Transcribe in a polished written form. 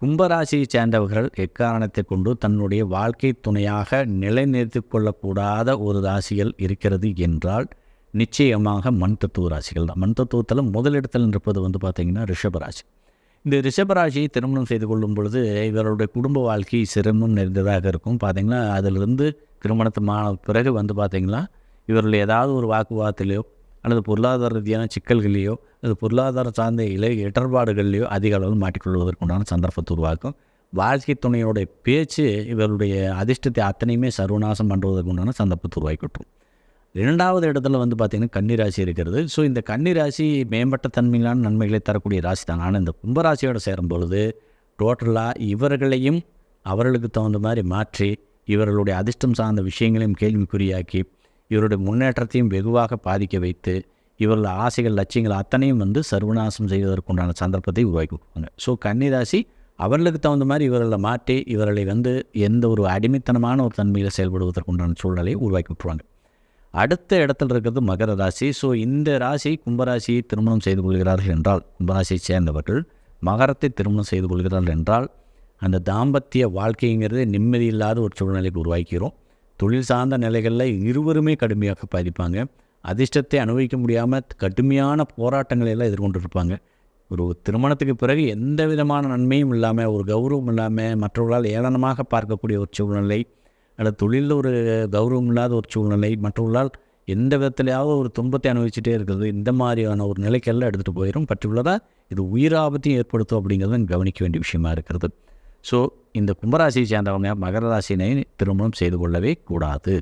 கும்பராசியை சேர்ந்தவர்கள் எக்காரணத்தை கொண்டு தன்னுடைய வாழ்க்கை துணையாக நிலைநிறுத்தி கொள்ளக்கூடாத ஒரு ராசிகள் இருக்கிறது என்றால் நிச்சயமாக மண் தத்துவ ராசிகள் தான். மண் தத்துவத்தில் முதலிடத்தில் இருப்பது பார்த்திங்கன்னா ரிஷபராசி. இந்த ரிஷபராசியை திருமணம் செய்து கொள்ளும் பொழுது இவருடைய குடும்ப வாழ்க்கை சிரமம் நிறைந்ததாக இருக்கும். பார்த்திங்கன்னா அதிலிருந்து திருமணத்துமான பிறகு பார்த்திங்கன்னா இவர்கள் ஏதாவது ஒரு வாக்குவாதத்திலையோ அல்லது பொருளாதார ரீதியான சிக்கல்களையோ அல்லது பொருளாதார சார்ந்த இடர்பாடுகள்லையோ அதிக அளவில் மாட்டிக்கொள்வதற்குண்டான சந்தர்ப்பத்தை உருவாக்கும். வாழ்க்கை துணையோடைய பேச்சு இவருடைய அதிர்ஷ்டத்தை அத்தனையுமே சர்வநாசம் பண்ணுவதற்குண்டான சந்தர்ப்பத்தை உருவாக்கிவிட்டுரும். இரண்டாவது இடத்துல பார்த்திங்கன்னா கன்னிராசி இருக்கிறது. ஸோ இந்த கன்னிராசி மேம்பட்ட தன்மையிலான நன்மைகளை தரக்கூடிய ராசி தான். ஆனால் இந்த கும்பராசியோடு சேரும் பொழுது டோட்டலாக இவர்களையும் அவர்களுக்கு தகுந்த மாதிரி மாற்றி இவர்களுடைய அதிர்ஷ்டம் சார்ந்த விஷயங்களையும் கேள்விக்குறியாக்கி இவருடைய முன்னேற்றத்தையும் வெகுவாக பாதிக்க வைத்து இவர்கள் ஆசைகள் லட்சியங்கள் அத்தனையும் சர்வநாசம் செய்வதற்குண்டான சந்தர்ப்பத்தை உருவாக்கி கொடுப்பாங்க. ஸோ கன்னிராசி அவர்களுக்கு தகுந்த மாதிரி இவர்களை மாற்றி இவர்களை எந்த ஒரு அடிமைத்தனமான ஒரு தன்மையில் செயல்படுவதற்குண்டான சூழ்நிலையை உருவாக்கி விட்டுருவாங்க. அடுத்த இடத்துல இருக்கிறது மகர ராசி. ஸோ இந்த ராசி கும்பராசியை திருமணம் செய்து கொள்கிறார்கள் என்றால், கும்பராசியை சேர்ந்தவர்கள் மகரத்தை திருமணம் செய்து கொள்கிறார்கள் என்றால் அந்த தாம்பத்திய வாழ்க்கைங்கிறது நிம்மதி இல்லாத ஒரு சூழ்நிலைக்கு உருவாக்கிறோம். தொழில் சார்ந்த நிலைகளில் இருவருமே கடுமையாக பாதிப்பாங்க. அதிர்ஷ்டத்தை அனுபவிக்க முடியாமல் கடுமையான போராட்டங்களை எல்லாம் எதிர்கொண்டிருப்பாங்க. ஒரு திருமணத்துக்கு பிறகு எந்த விதமான நன்மையும் இல்லாமல், ஒரு கௌரவம் இல்லாமல், மற்றவர்களால் ஏளனமாக பார்க்கக்கூடிய ஒரு சூழ்நிலை, அல்லது தொழிலில் ஒரு கௌரவம் இல்லாத ஒரு சூழ்நிலை, மற்றவர்களால் எந்த விதத்திலேயாவது ஒரு துன்பத்தை அனுபவிச்சுட்டே இருக்கிறது, இந்த மாதிரியான ஒரு நிலைக்கெல்லாம் எடுத்துகிட்டு போயிடும். பர்டிகுலராக இது உயிராபத்தையும் ஏற்படுத்தும் அப்படிங்கிறத கவனிக்க வேண்டிய விஷயமா இருக்கிறது. ஸோ இந்த கும்பராசியை சேர்ந்தவங்க மகர ராசியினை திருமணம் செய்து கொள்ளவே கூடாது.